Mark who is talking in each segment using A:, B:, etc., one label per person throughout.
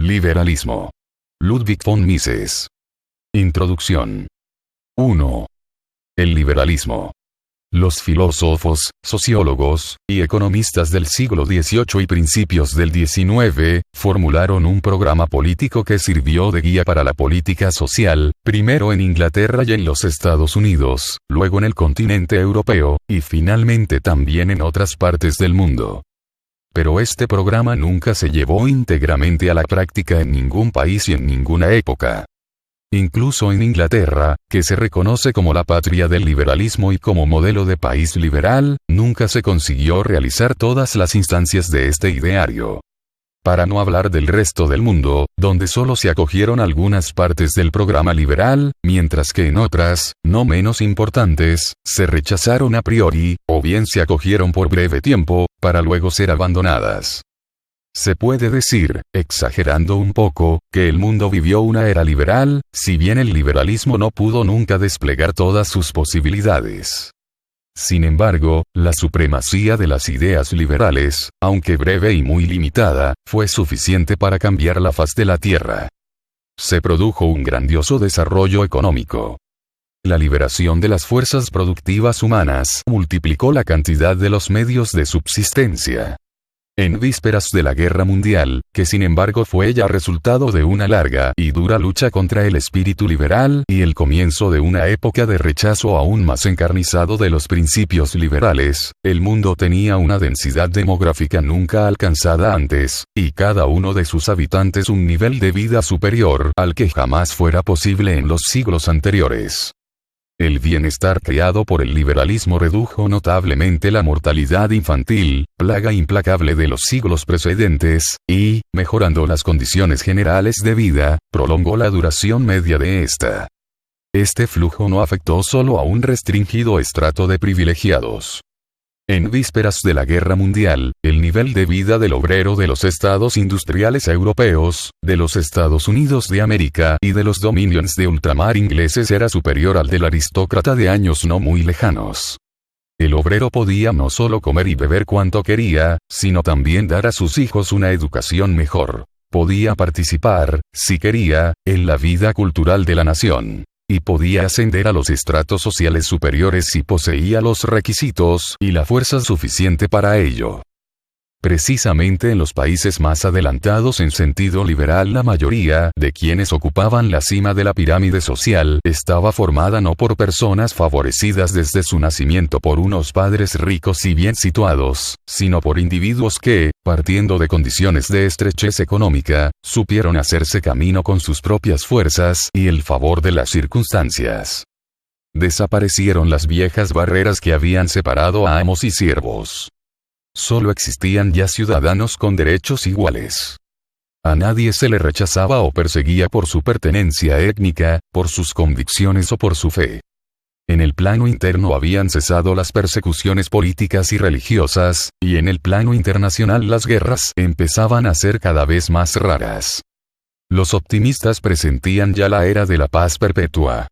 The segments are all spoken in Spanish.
A: Liberalismo. Ludwig von Mises. Introducción. 1. El liberalismo. Los filósofos, sociólogos, y economistas del siglo XVIII y principios del XIX, formularon un programa político que sirvió de guía para la política social, primero en Inglaterra y en los Estados Unidos, luego en el continente europeo, y finalmente también en otras partes del mundo. Pero este programa nunca se llevó íntegramente a la práctica en ningún país y en ninguna época. Incluso en Inglaterra, que se reconoce como la patria del liberalismo y como modelo de país liberal, nunca se consiguió realizar todas las instancias de este ideario. Para no hablar del resto del mundo, donde solo se acogieron algunas partes del programa liberal, mientras que en otras, no menos importantes, se rechazaron a priori, o bien se acogieron por breve tiempo, para luego ser abandonadas. Se puede decir, exagerando un poco, que el mundo vivió una era liberal, si bien el liberalismo no pudo nunca desplegar todas sus posibilidades. Sin embargo, la supremacía de las ideas liberales, aunque breve y muy limitada, fue suficiente para cambiar la faz de la tierra. Se produjo un grandioso desarrollo económico. La liberación de las fuerzas productivas humanas multiplicó la cantidad de los medios de subsistencia. En vísperas de la Guerra Mundial, que sin embargo fue ya resultado de una larga y dura lucha contra el espíritu liberal y el comienzo de una época de rechazo aún más encarnizado de los principios liberales, el mundo tenía una densidad demográfica nunca alcanzada antes, y cada uno de sus habitantes un nivel de vida superior al que jamás fuera posible en los siglos anteriores. El bienestar creado por el liberalismo redujo notablemente la mortalidad infantil, plaga implacable de los siglos precedentes, y, mejorando las condiciones generales de vida, prolongó la duración media de esta. Este flujo no afectó solo a un restringido estrato de privilegiados. En vísperas de la Guerra Mundial, el nivel de vida del obrero de los estados industriales europeos, de los Estados Unidos de América y de los dominions de ultramar ingleses era superior al del aristócrata de años no muy lejanos. El obrero podía no solo comer y beber cuanto quería, sino también dar a sus hijos una educación mejor. Podía participar, si quería, en la vida cultural de la nación. Y podía ascender a los estratos sociales superiores si poseía los requisitos y la fuerza suficiente para ello. Precisamente en los países más adelantados en sentido liberal la mayoría de quienes ocupaban la cima de la pirámide social estaba formada no por personas favorecidas desde su nacimiento por unos padres ricos y bien situados, sino por individuos que, partiendo de condiciones de estrechez económica, supieron hacerse camino con sus propias fuerzas y el favor de las circunstancias. Desaparecieron las viejas barreras que habían separado a amos y siervos. Solo existían ya ciudadanos con derechos iguales. A nadie se le rechazaba o perseguía por su pertenencia étnica, por sus convicciones o por su fe. En el plano interno habían cesado las persecuciones políticas y religiosas, y en el plano internacional las guerras empezaban a ser cada vez más raras. Los optimistas presentían ya la era de la paz perpetua.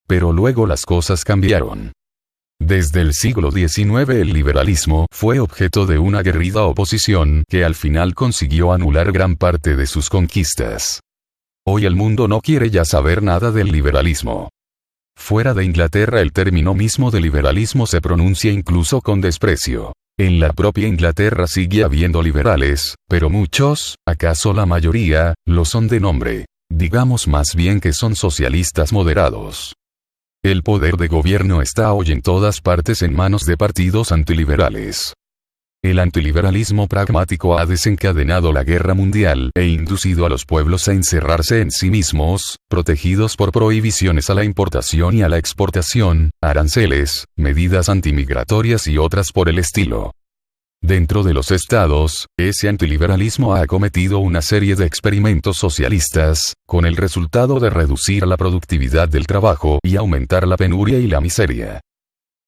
A: Pero luego las cosas cambiaron. Desde el siglo XIX el liberalismo fue objeto de una aguerrida oposición que al final consiguió anular gran parte de sus conquistas. Hoy el mundo no quiere ya saber nada del liberalismo. Fuera de Inglaterra el término mismo de liberalismo se pronuncia incluso con desprecio. En la propia Inglaterra sigue habiendo liberales, pero muchos, acaso la mayoría, lo son de nombre. Digamos más bien que son socialistas moderados. El poder de gobierno está hoy en todas partes en manos de partidos antiliberales. El antiliberalismo pragmático ha desencadenado la guerra mundial e inducido a los pueblos a encerrarse en sí mismos, protegidos por prohibiciones a la importación y a la exportación, aranceles, medidas antimigratorias y otras por el estilo. Dentro de los estados, ese antiliberalismo ha acometido una serie de experimentos socialistas, con el resultado de reducir la productividad del trabajo y aumentar la penuria y la miseria.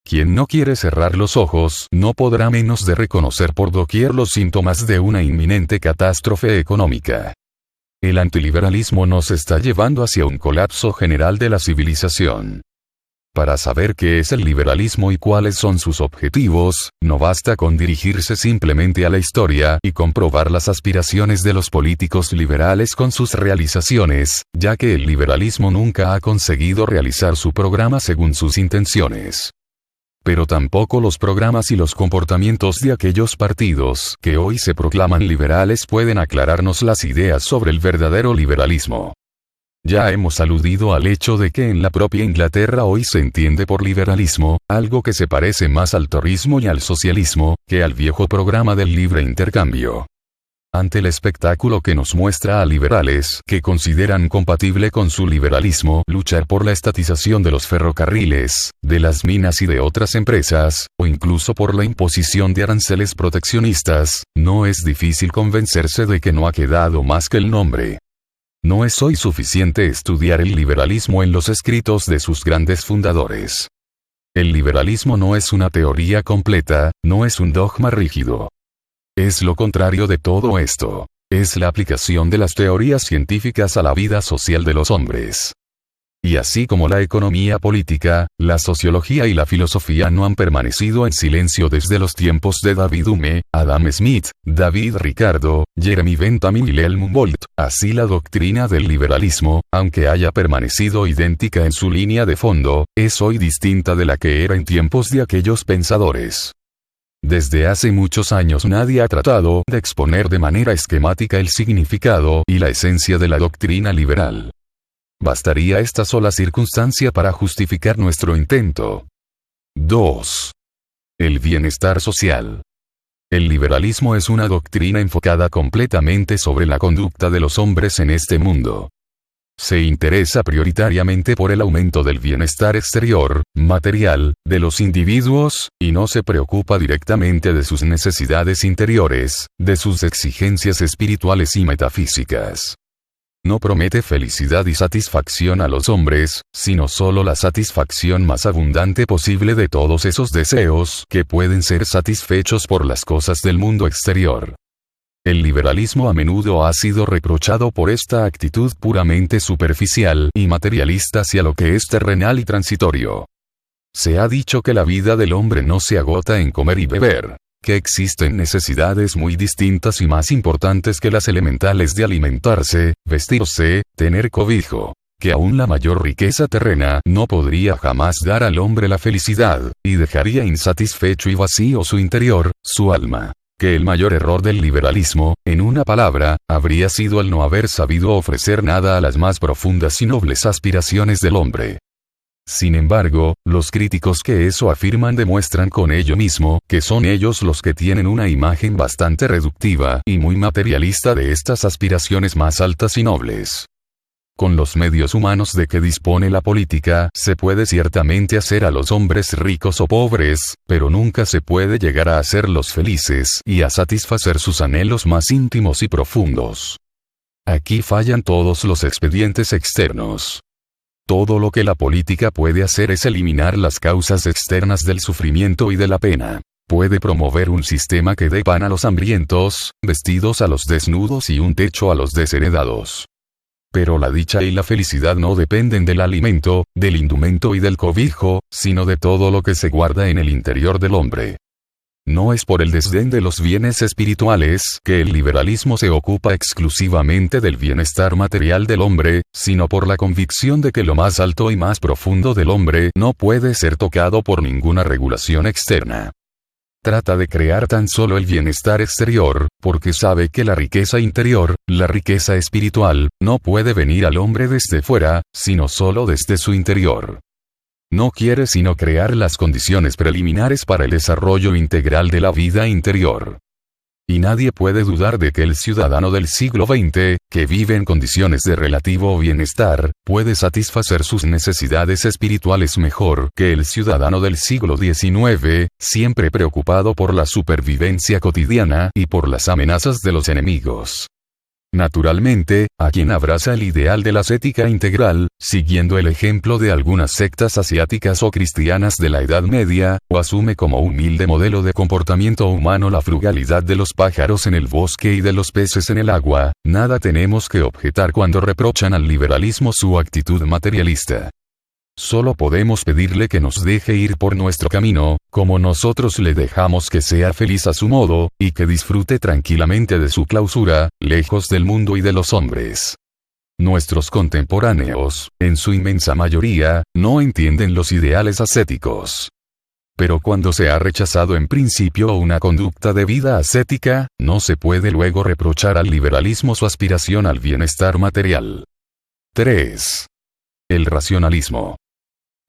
A: Quien no quiere cerrar los ojos no podrá menos de reconocer por doquier los síntomas de una inminente catástrofe económica. El antiliberalismo nos está llevando hacia un colapso general de la civilización. Para saber qué es el liberalismo y cuáles son sus objetivos, no basta con dirigirse simplemente a la historia y comprobar las aspiraciones de los políticos liberales con sus realizaciones, ya que el liberalismo nunca ha conseguido realizar su programa según sus intenciones. Pero tampoco los programas y los comportamientos de aquellos partidos que hoy se proclaman liberales pueden aclararnos las ideas sobre el verdadero liberalismo. Ya hemos aludido al hecho de que en la propia Inglaterra hoy se entiende por liberalismo, algo que se parece más al torrismo y al socialismo, que al viejo programa del libre intercambio. Ante el espectáculo que nos muestra a liberales que consideran compatible con su liberalismo luchar por la estatización de los ferrocarriles, de las minas y de otras empresas, o incluso por la imposición de aranceles proteccionistas, no es difícil convencerse de que no ha quedado más que el nombre. No es hoy suficiente estudiar el liberalismo en los escritos de sus grandes fundadores. El liberalismo no es una teoría completa, no es un dogma rígido. Es lo contrario de todo esto. Es la aplicación de las teorías científicas a la vida social de los hombres. Y así como la economía política, la sociología y la filosofía no han permanecido en silencio desde los tiempos de David Hume, Adam Smith, David Ricardo, Jeremy Bentham y Wilhelm Wundt, así la doctrina del liberalismo, aunque haya permanecido idéntica en su línea de fondo, es hoy distinta de la que era en tiempos de aquellos pensadores. Desde hace muchos años nadie ha tratado de exponer de manera esquemática el significado y la esencia de la doctrina liberal. Bastaría esta sola circunstancia para justificar nuestro intento. 2. El bienestar social. El liberalismo es una doctrina enfocada completamente sobre la conducta de los hombres en este mundo. Se interesa prioritariamente por el aumento del bienestar exterior, material, de los individuos, y no se preocupa directamente de sus necesidades interiores, de sus exigencias espirituales y metafísicas. No promete felicidad y satisfacción a los hombres, sino solo la satisfacción más abundante posible de todos esos deseos que pueden ser satisfechos por las cosas del mundo exterior. El liberalismo a menudo ha sido reprochado por esta actitud puramente superficial y materialista hacia lo que es terrenal y transitorio. Se ha dicho que la vida del hombre no se agota en comer y beber, que existen necesidades muy distintas y más importantes que las elementales de alimentarse, vestirse, tener cobijo, que aún la mayor riqueza terrena no podría jamás dar al hombre la felicidad, y dejaría insatisfecho y vacío su interior, su alma. Que el mayor error del liberalismo, en una palabra, habría sido el no haber sabido ofrecer nada a las más profundas y nobles aspiraciones del hombre. Sin embargo, los críticos que eso afirman demuestran con ello mismo que son ellos los que tienen una imagen bastante reductiva y muy materialista de estas aspiraciones más altas y nobles. Con los medios humanos de que dispone la política, se puede ciertamente hacer a los hombres ricos o pobres, pero nunca se puede llegar a hacerlos felices y a satisfacer sus anhelos más íntimos y profundos. Aquí fallan todos los expedientes externos. Todo lo que la política puede hacer es eliminar las causas externas del sufrimiento y de la pena. Puede promover un sistema que dé pan a los hambrientos, vestidos a los desnudos y un techo a los desheredados. Pero la dicha y la felicidad no dependen del alimento, del indumento y del cobijo, sino de todo lo que se guarda en el interior del hombre. No es por el desdén de los bienes espirituales que el liberalismo se ocupa exclusivamente del bienestar material del hombre, sino por la convicción de que lo más alto y más profundo del hombre no puede ser tocado por ninguna regulación externa. Trata de crear tan solo el bienestar exterior, porque sabe que la riqueza interior, la riqueza espiritual, no puede venir al hombre desde fuera, sino solo desde su interior. No quiere sino crear las condiciones preliminares para el desarrollo integral de la vida interior. Y nadie puede dudar de que el ciudadano del siglo XX, que vive en condiciones de relativo bienestar, puede satisfacer sus necesidades espirituales mejor que el ciudadano del siglo XIX, siempre preocupado por la supervivencia cotidiana y por las amenazas de los enemigos. Naturalmente, a quien abraza el ideal de la ascética integral, siguiendo el ejemplo de algunas sectas asiáticas o cristianas de la Edad Media, o asume como humilde modelo de comportamiento humano la frugalidad de los pájaros en el bosque y de los peces en el agua, nada tenemos que objetar cuando reprochan al liberalismo su actitud materialista. solo podemos pedirle que nos deje ir por nuestro camino, como nosotros le dejamos que sea feliz a su modo, y que disfrute tranquilamente de su clausura, lejos del mundo y de los hombres. Nuestros contemporáneos, en su inmensa mayoría, no entienden los ideales ascéticos. Pero cuando se ha rechazado en principio una conducta de vida ascética, no se puede luego reprochar al liberalismo su aspiración al bienestar material. 3. El racionalismo.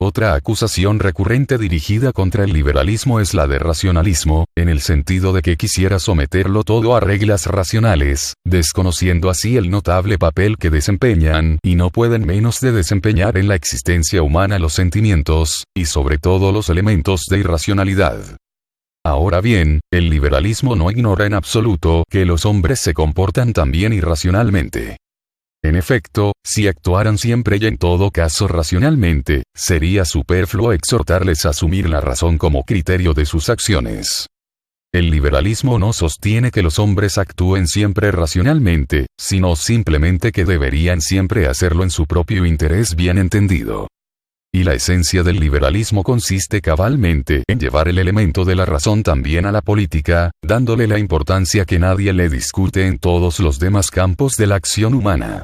A: Otra acusación recurrente dirigida contra el liberalismo es la de racionalismo, en el sentido de que quisiera someterlo todo a reglas racionales, desconociendo así el notable papel que desempeñan y no pueden menos de desempeñar en la existencia humana los sentimientos, y sobre todo los elementos de irracionalidad. Ahora bien, el liberalismo no ignora en absoluto que los hombres se comportan también irracionalmente. En efecto, si actuaran siempre y en todo caso racionalmente, sería superfluo exhortarles a asumir la razón como criterio de sus acciones. El liberalismo no sostiene que los hombres actúen siempre racionalmente, sino simplemente que deberían siempre hacerlo en su propio interés bien entendido. Y la esencia del liberalismo consiste cabalmente en llevar el elemento de la razón también a la política, dándole la importancia que nadie le discute en todos los demás campos de la acción humana.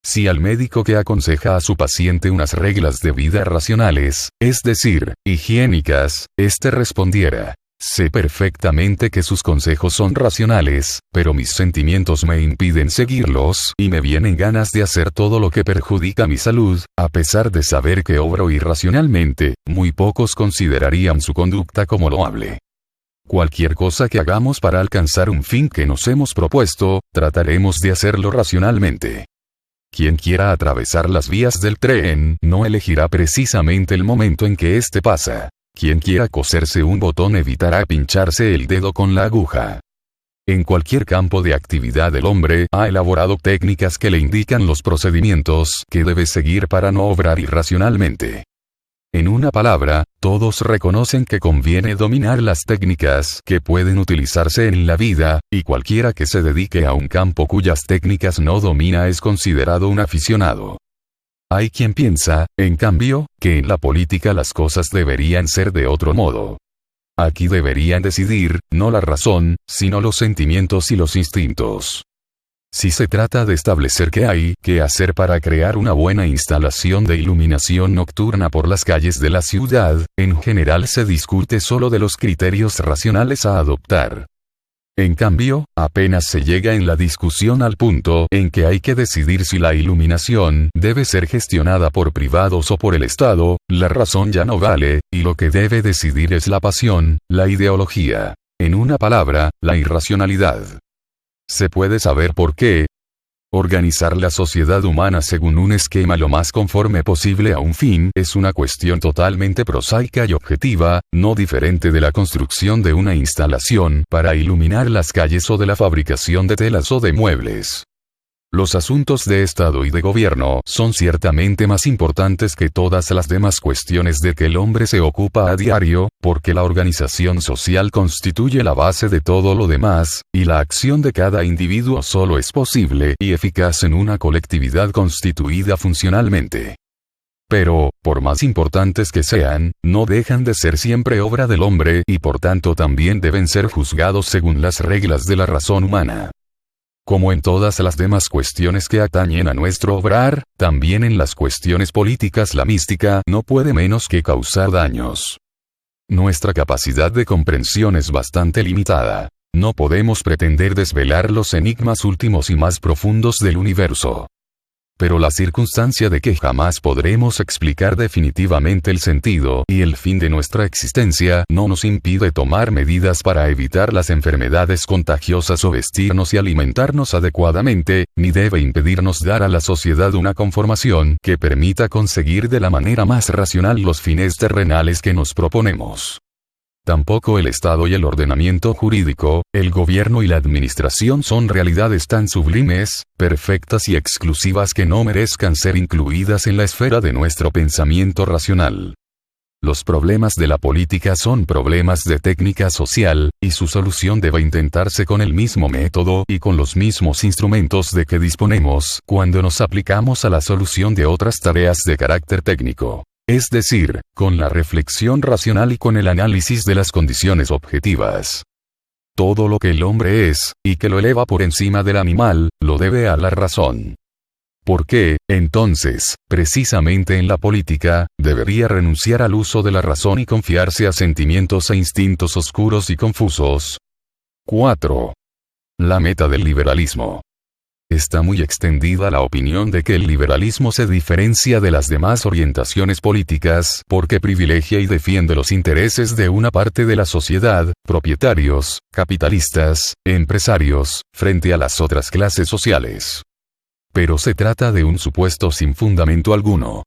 A: Si al médico que aconseja a su paciente unas reglas de vida racionales, es decir, higiénicas, éste respondiera: sé perfectamente que sus consejos son racionales, pero mis sentimientos me impiden seguirlos y me vienen ganas de hacer todo lo que perjudica mi salud, a pesar de saber que obro irracionalmente, muy pocos considerarían su conducta como loable. Cualquier cosa que hagamos para alcanzar un fin que nos hemos propuesto, trataremos de hacerlo racionalmente. Quien quiera atravesar las vías del tren no elegirá precisamente el momento en que éste pasa. Quien quiera coserse un botón evitará pincharse el dedo con la aguja. En cualquier campo de actividad el hombre ha elaborado técnicas que le indican los procedimientos que debe seguir para no obrar irracionalmente. En una palabra, todos reconocen que conviene dominar las técnicas que pueden utilizarse en la vida, y cualquiera que se dedique a un campo cuyas técnicas no domina es considerado un aficionado. Hay quien piensa, en cambio, que en la política las cosas deberían ser de otro modo. Aquí deberían decidir, no la razón, sino los sentimientos y los instintos. Si se trata de establecer qué hay que hacer para crear una buena instalación de iluminación nocturna por las calles de la ciudad, en general se discute solo de los criterios racionales a adoptar. En cambio, apenas se llega en la discusión al punto en que hay que decidir si la iluminación debe ser gestionada por privados o por el Estado, la razón ya no vale, y lo que debe decidir es la pasión, la ideología. En una palabra, la irracionalidad. ¿Se puede saber por qué? Organizar la sociedad humana según un esquema lo más conforme posible a un fin es una cuestión totalmente prosaica y objetiva, no diferente de la construcción de una instalación para iluminar las calles o de la fabricación de telas o de muebles. Los asuntos de Estado y de gobierno son ciertamente más importantes que todas las demás cuestiones de que el hombre se ocupa a diario, porque la organización social constituye la base de todo lo demás, y la acción de cada individuo solo es posible y eficaz en una colectividad constituida funcionalmente. Pero, por más importantes que sean, no dejan de ser siempre obra del hombre y por tanto también deben ser juzgados según las reglas de la razón humana. Como en todas las demás cuestiones que atañen a nuestro obrar, también en las cuestiones políticas la mística no puede menos que causar daños. Nuestra capacidad de comprensión es bastante limitada. No podemos pretender desvelar los enigmas últimos y más profundos del universo. Pero la circunstancia de que jamás podremos explicar definitivamente el sentido y el fin de nuestra existencia no nos impide tomar medidas para evitar las enfermedades contagiosas o vestirnos y alimentarnos adecuadamente, ni debe impedirnos dar a la sociedad una conformación que permita conseguir de la manera más racional los fines terrenales que nos proponemos. Tampoco el Estado y el ordenamiento jurídico, el gobierno y la administración son realidades tan sublimes, perfectas y exclusivas que no merezcan ser incluidas en la esfera de nuestro pensamiento racional. Los problemas de la política son problemas de técnica social, y su solución debe intentarse con el mismo método y con los mismos instrumentos de que disponemos cuando nos aplicamos a la solución de otras tareas de carácter técnico. Es decir, con la reflexión racional y con el análisis de las condiciones objetivas. Todo lo que el hombre es, y que lo eleva por encima del animal, lo debe a la razón. ¿Por qué, entonces, precisamente en la política, debería renunciar al uso de la razón y confiarse a sentimientos e instintos oscuros y confusos? 4. La meta del liberalismo. Está muy extendida la opinión de que el liberalismo se diferencia de las demás orientaciones políticas porque privilegia y defiende los intereses de una parte de la sociedad, propietarios, capitalistas, empresarios, frente a las otras clases sociales. Pero se trata de un supuesto sin fundamento alguno.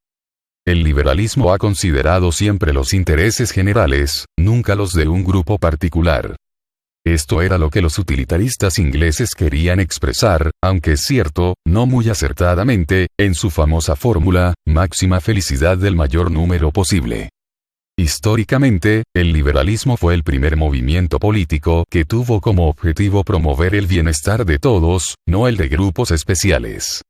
A: El liberalismo ha considerado siempre los intereses generales, nunca los de un grupo particular. Esto era lo que los utilitaristas ingleses querían expresar, aunque es cierto, no muy acertadamente, en su famosa fórmula, máxima felicidad del mayor número posible. Históricamente, el liberalismo fue el primer movimiento político que tuvo como objetivo promover el bienestar de todos, no el de grupos especiales.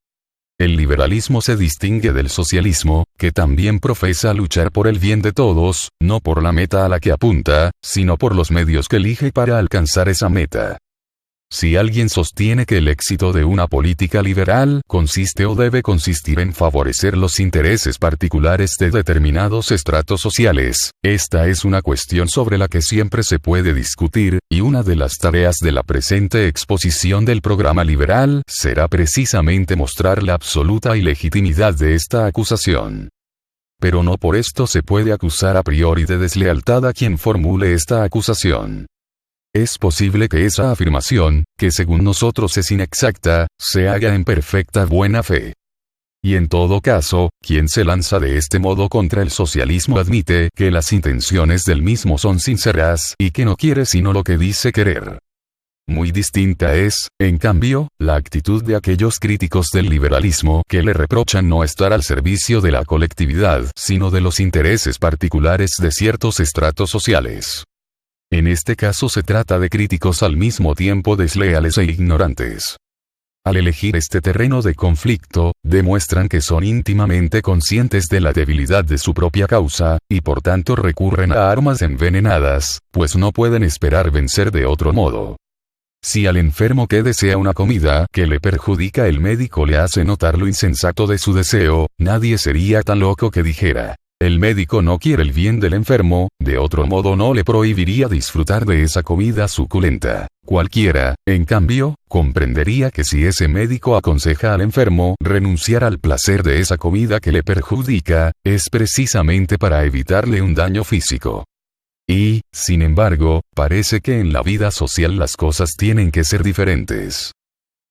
A: El liberalismo se distingue del socialismo, que también profesa luchar por el bien de todos, no por la meta a la que apunta, sino por los medios que elige para alcanzar esa meta. Si alguien sostiene que el éxito de una política liberal consiste o debe consistir en favorecer los intereses particulares de determinados estratos sociales, esta es una cuestión sobre la que siempre se puede discutir, y una de las tareas de la presente exposición del programa liberal será precisamente mostrar la absoluta ilegitimidad de esta acusación. Pero no por esto se puede acusar a priori de deslealtad a quien formule esta acusación. Es posible que esa afirmación, que según nosotros es inexacta, se haga en perfecta buena fe. Y en todo caso, quien se lanza de este modo contra el socialismo admite que las intenciones del mismo son sinceras y que no quiere sino lo que dice querer. Muy distinta es, en cambio, la actitud de aquellos críticos del liberalismo que le reprochan no estar al servicio de la colectividad, sino de los intereses particulares de ciertos estratos sociales. En este caso se trata de críticos al mismo tiempo desleales e ignorantes. Al elegir este terreno de conflicto, demuestran que son íntimamente conscientes de la debilidad de su propia causa, y por tanto recurren a armas envenenadas, pues no pueden esperar vencer de otro modo. Si al enfermo que desea una comida que le perjudica el médico le hace notar lo insensato de su deseo, nadie sería tan loco que dijera: el médico no quiere el bien del enfermo, de otro modo no le prohibiría disfrutar de esa comida suculenta. Cualquiera, en cambio, comprendería que si ese médico aconseja al enfermo renunciar al placer de esa comida que le perjudica, es precisamente para evitarle un daño físico. Y, sin embargo, parece que en la vida social las cosas tienen que ser diferentes.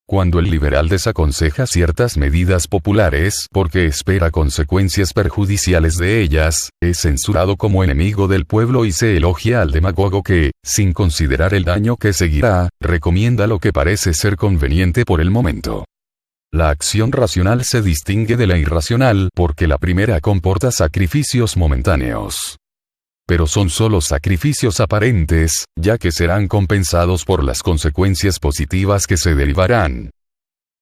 A: Cuando el liberal desaconseja ciertas medidas populares porque espera consecuencias perjudiciales de ellas, es censurado como enemigo del pueblo y se elogia al demagogo que, sin considerar el daño que seguirá, recomienda lo que parece ser conveniente por el momento. La acción racional se distingue de la irracional porque la primera comporta sacrificios momentáneos. Pero son solo sacrificios aparentes, ya que serán compensados por las consecuencias positivas que se derivarán.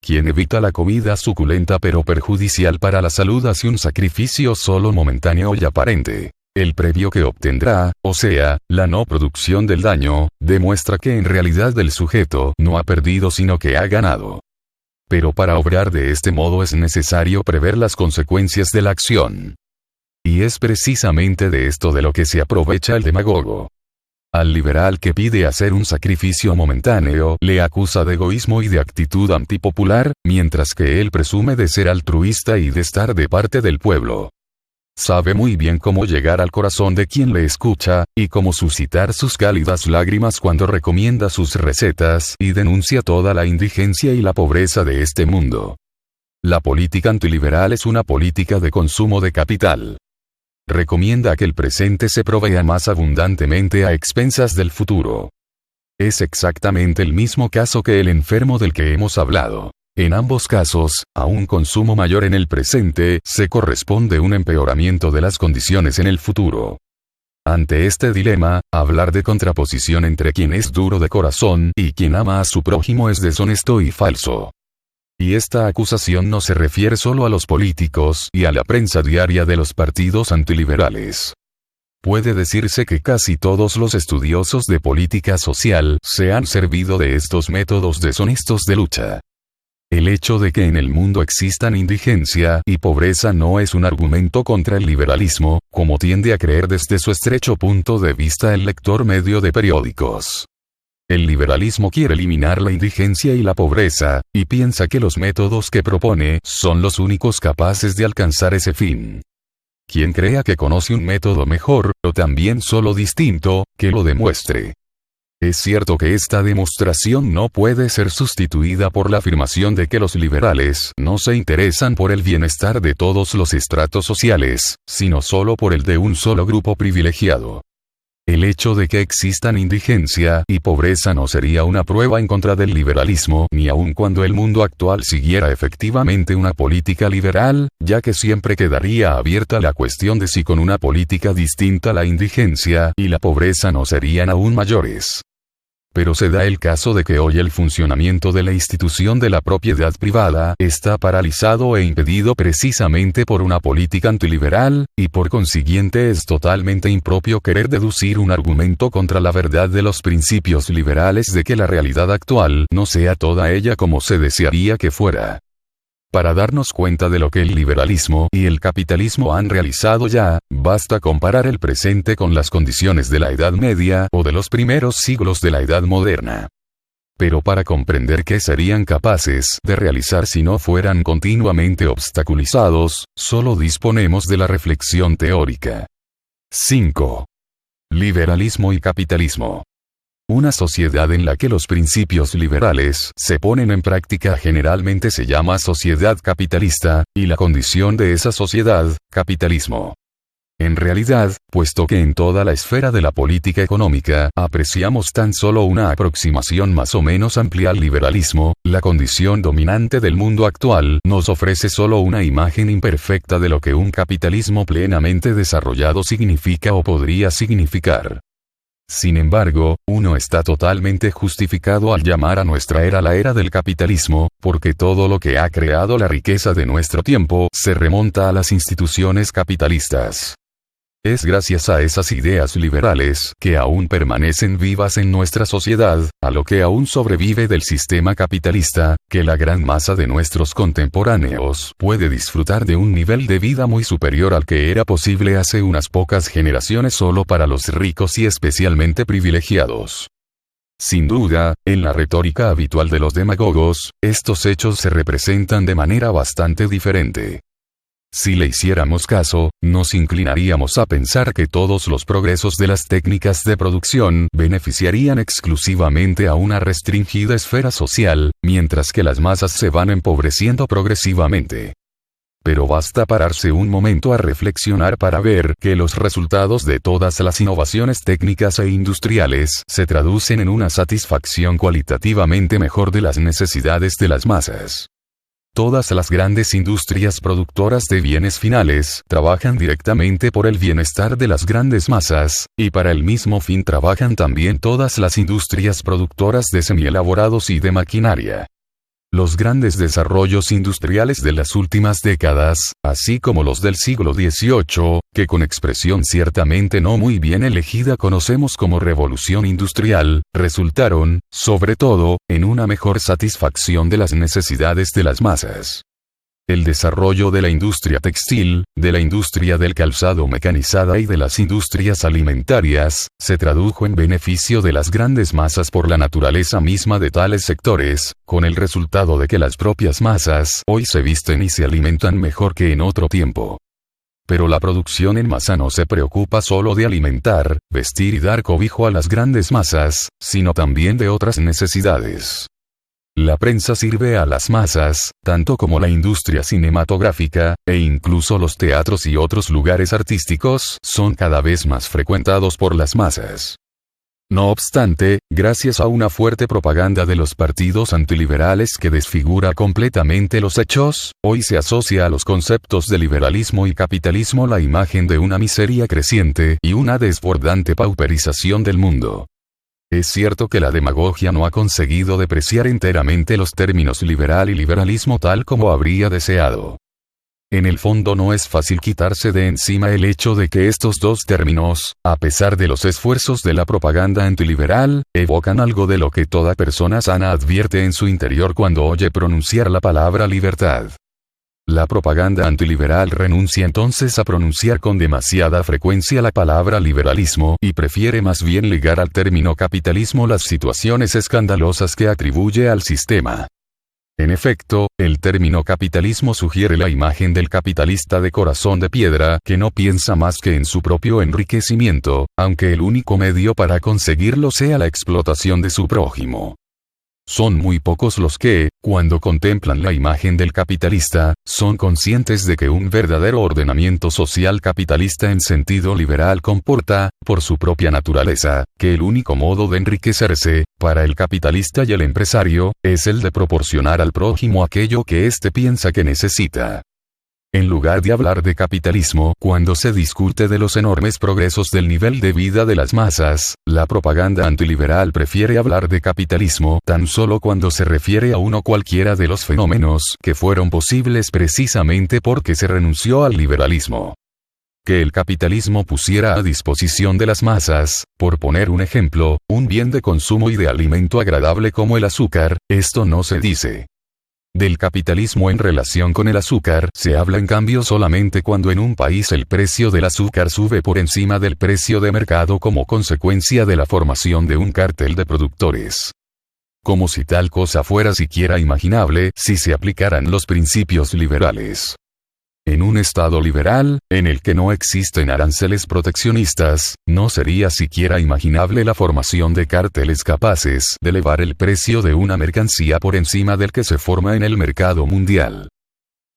A: Quien evita la comida suculenta pero perjudicial para la salud hace un sacrificio solo momentáneo y aparente. El previo que obtendrá, o sea, la no producción del daño, demuestra que en realidad el sujeto no ha perdido sino que ha ganado. Pero para obrar de este modo es necesario prever las consecuencias de la acción. Y es precisamente de esto de lo que se aprovecha el demagogo. Al liberal que pide hacer un sacrificio momentáneo le acusa de egoísmo y de actitud antipopular, mientras que él presume de ser altruista y de estar de parte del pueblo. Sabe muy bien cómo llegar al corazón de quien le escucha, y cómo suscitar sus cálidas lágrimas cuando recomienda sus recetas y denuncia toda la indigencia y la pobreza de este mundo. La política antiliberal es una política de consumo de capital. Recomienda que el presente se provea más abundantemente a expensas del futuro. Es exactamente el mismo caso que el enfermo del que hemos hablado. En ambos casos, a un consumo mayor en el presente se corresponde un empeoramiento de las condiciones en el futuro. Ante este dilema, hablar de contraposición entre quien es duro de corazón y quien ama a su prójimo es deshonesto y falso. Y esta acusación no se refiere solo a los políticos y a la prensa diaria de los partidos antiliberales. Puede decirse que casi todos los estudiosos de política social se han servido de estos métodos deshonestos de lucha. El hecho de que en el mundo existan indigencia y pobreza no es un argumento contra el liberalismo, como tiende a creer desde su estrecho punto de vista el lector medio de periódicos. El liberalismo quiere eliminar la indigencia y la pobreza, y piensa que los métodos que propone son los únicos capaces de alcanzar ese fin. Quien crea que conoce un método mejor, o también solo distinto, que lo demuestre. Es cierto que esta demostración no puede ser sustituida por la afirmación de que los liberales no se interesan por el bienestar de todos los estratos sociales, sino solo por el de un solo grupo privilegiado. El hecho de que existan indigencia y pobreza no sería una prueba en contra del liberalismo ni aun cuando el mundo actual siguiera efectivamente una política liberal, ya que siempre quedaría abierta la cuestión de si con una política distinta la indigencia y la pobreza no serían aún mayores. Pero se da el caso de que hoy el funcionamiento de la institución de la propiedad privada está paralizado e impedido precisamente por una política antiliberal, y por consiguiente es totalmente impropio querer deducir un argumento contra la verdad de los principios liberales de que la realidad actual no sea toda ella como se desearía que fuera. Para darnos cuenta de lo que el liberalismo y el capitalismo han realizado ya, basta comparar el presente con las condiciones de la Edad Media o de los primeros siglos de la Edad Moderna. Pero para comprender qué serían capaces de realizar si no fueran continuamente obstaculizados, solo disponemos de la reflexión teórica. 5. Liberalismo y capitalismo. Una sociedad en la que los principios liberales se ponen en práctica generalmente se llama sociedad capitalista, y la condición de esa sociedad, capitalismo. En realidad, puesto que en toda la esfera de la política económica apreciamos tan solo una aproximación más o menos amplia al liberalismo, la condición dominante del mundo actual nos ofrece solo una imagen imperfecta de lo que un capitalismo plenamente desarrollado significa o podría significar. Sin embargo, uno está totalmente justificado al llamar a nuestra era la era del capitalismo, porque todo lo que ha creado la riqueza de nuestro tiempo se remonta a las instituciones capitalistas. Es gracias a esas ideas liberales que aún permanecen vivas en nuestra sociedad, a lo que aún sobrevive del sistema capitalista, que la gran masa de nuestros contemporáneos puede disfrutar de un nivel de vida muy superior al que era posible hace unas pocas generaciones solo para los ricos y especialmente privilegiados. Sin duda, en la retórica habitual de los demagogos, estos hechos se representan de manera bastante diferente. Si le hiciéramos caso, nos inclinaríamos a pensar que todos los progresos de las técnicas de producción beneficiarían exclusivamente a una restringida esfera social, mientras que las masas se van empobreciendo progresivamente. Pero basta pararse un momento a reflexionar para ver que los resultados de todas las innovaciones técnicas e industriales se traducen en una satisfacción cualitativamente mejor de las necesidades de las masas. Todas las grandes industrias productoras de bienes finales trabajan directamente por el bienestar de las grandes masas, y para el mismo fin trabajan también todas las industrias productoras de semielaborados y de maquinaria. Los grandes desarrollos industriales de las últimas décadas, así como los del siglo XVIII, que con expresión ciertamente no muy bien elegida conocemos como revolución industrial, resultaron, sobre todo, en una mejor satisfacción de las necesidades de las masas. El desarrollo de la industria textil, de la industria del calzado mecanizada y de las industrias alimentarias, se tradujo en beneficio de las grandes masas por la naturaleza misma de tales sectores, con el resultado de que las propias masas hoy se visten y se alimentan mejor que en otro tiempo. Pero la producción en masa no se preocupa solo de alimentar, vestir y dar cobijo a las grandes masas, sino también de otras necesidades. La prensa sirve a las masas, tanto como la industria cinematográfica, e incluso los teatros y otros lugares artísticos son cada vez más frecuentados por las masas. No obstante, gracias a una fuerte propaganda de los partidos antiliberales que desfigura completamente los hechos, hoy se asocia a los conceptos de liberalismo y capitalismo la imagen de una miseria creciente y una desbordante pauperización del mundo. Es cierto que la demagogia no ha conseguido depreciar enteramente los términos liberal y liberalismo tal como habría deseado. En el fondo no es fácil quitarse de encima el hecho de que estos dos términos, a pesar de los esfuerzos de la propaganda antiliberal, evocan algo de lo que toda persona sana advierte en su interior cuando oye pronunciar la palabra libertad. La propaganda antiliberal renuncia entonces a pronunciar con demasiada frecuencia la palabra liberalismo y prefiere más bien ligar al término capitalismo las situaciones escandalosas que atribuye al sistema. En efecto, el término capitalismo sugiere la imagen del capitalista de corazón de piedra que no piensa más que en su propio enriquecimiento, aunque el único medio para conseguirlo sea la explotación de su prójimo. Son muy pocos los que, cuando contemplan la imagen del capitalista, son conscientes de que un verdadero ordenamiento social capitalista en sentido liberal comporta, por su propia naturaleza, que el único modo de enriquecerse, para el capitalista y el empresario, es el de proporcionar al prójimo aquello que éste piensa que necesita. En lugar de hablar de capitalismo cuando se discute de los enormes progresos del nivel de vida de las masas, la propaganda antiliberal prefiere hablar de capitalismo tan solo cuando se refiere a uno cualquiera de los fenómenos que fueron posibles precisamente porque se renunció al liberalismo. Que el capitalismo pusiera a disposición de las masas, por poner un ejemplo, un bien de consumo y de alimento agradable como el azúcar, esto no se dice. Del capitalismo en relación con el azúcar se habla en cambio solamente cuando en un país el precio del azúcar sube por encima del precio de mercado como consecuencia de la formación de un cártel de productores. Como si tal cosa fuera siquiera imaginable si se aplicaran los principios liberales. En un Estado liberal, en el que no existen aranceles proteccionistas, no sería siquiera imaginable la formación de cárteles capaces de elevar el precio de una mercancía por encima del que se forma en el mercado mundial.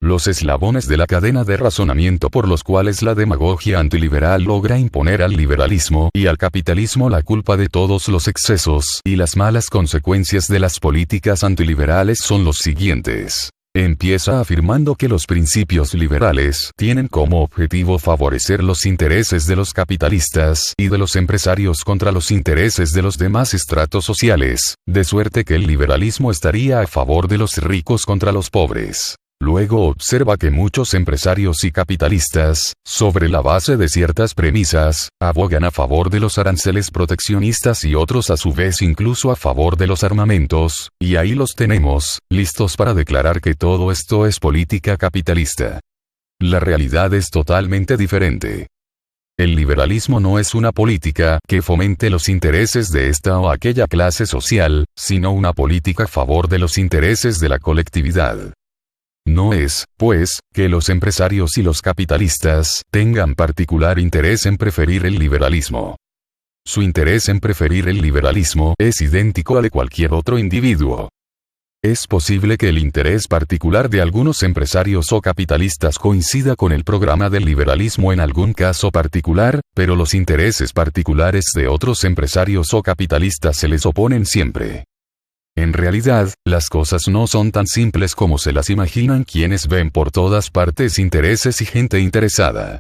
A: Los eslabones de la cadena de razonamiento por los cuales la demagogia antiliberal logra imponer al liberalismo y al capitalismo la culpa de todos los excesos y las malas consecuencias de las políticas antiliberales son los siguientes. Empieza afirmando que los principios liberales tienen como objetivo favorecer los intereses de los capitalistas y de los empresarios contra los intereses de los demás estratos sociales, de suerte que el liberalismo estaría a favor de los ricos contra los pobres. Luego observa que muchos empresarios y capitalistas, sobre la base de ciertas premisas, abogan a favor de los aranceles proteccionistas y otros a su vez incluso a favor de los armamentos, y ahí los tenemos, listos para declarar que todo esto es política capitalista. La realidad es totalmente diferente. El liberalismo no es una política que fomente los intereses de esta o aquella clase social, sino una política a favor de los intereses de la colectividad. No es, pues, que los empresarios y los capitalistas tengan particular interés en preferir el liberalismo. Su interés en preferir el liberalismo es idéntico al de cualquier otro individuo. Es posible que el interés particular de algunos empresarios o capitalistas coincida con el programa del liberalismo en algún caso particular, pero los intereses particulares de otros empresarios o capitalistas se les oponen siempre. En realidad, las cosas no son tan simples como se las imaginan quienes ven por todas partes intereses y gente interesada.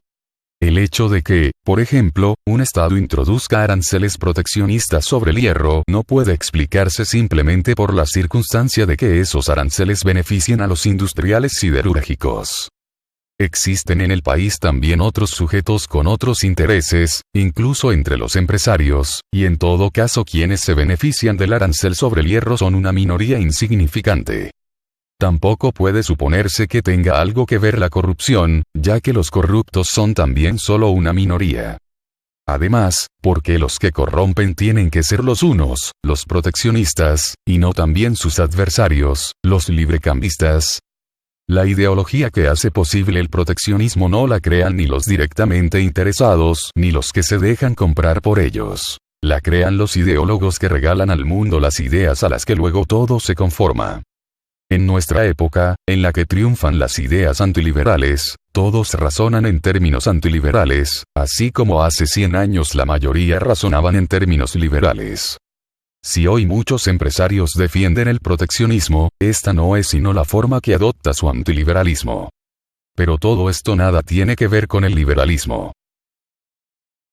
A: El hecho de que, por ejemplo, un Estado introduzca aranceles proteccionistas sobre el hierro no puede explicarse simplemente por la circunstancia de que esos aranceles beneficien a los industriales siderúrgicos. Existen en el país también otros sujetos con otros intereses, incluso entre los empresarios, y en todo caso quienes se benefician del arancel sobre el hierro son una minoría insignificante. Tampoco puede suponerse que tenga algo que ver la corrupción, ya que los corruptos son también solo una minoría. Además, porque los que corrompen tienen que ser los unos, los proteccionistas, y no también sus adversarios, los librecambistas. La ideología que hace posible el proteccionismo no la crean ni los directamente interesados ni los que se dejan comprar por ellos. La crean los ideólogos que regalan al mundo las ideas a las que luego todo se conforma. En nuestra época, en la que triunfan las ideas antiliberales, todos razonan en términos antiliberales, así como hace 100 años la mayoría razonaban en términos liberales. Si hoy muchos empresarios defienden el proteccionismo, esta no es sino la forma que adopta su antiliberalismo. Pero todo esto nada tiene que ver con el liberalismo.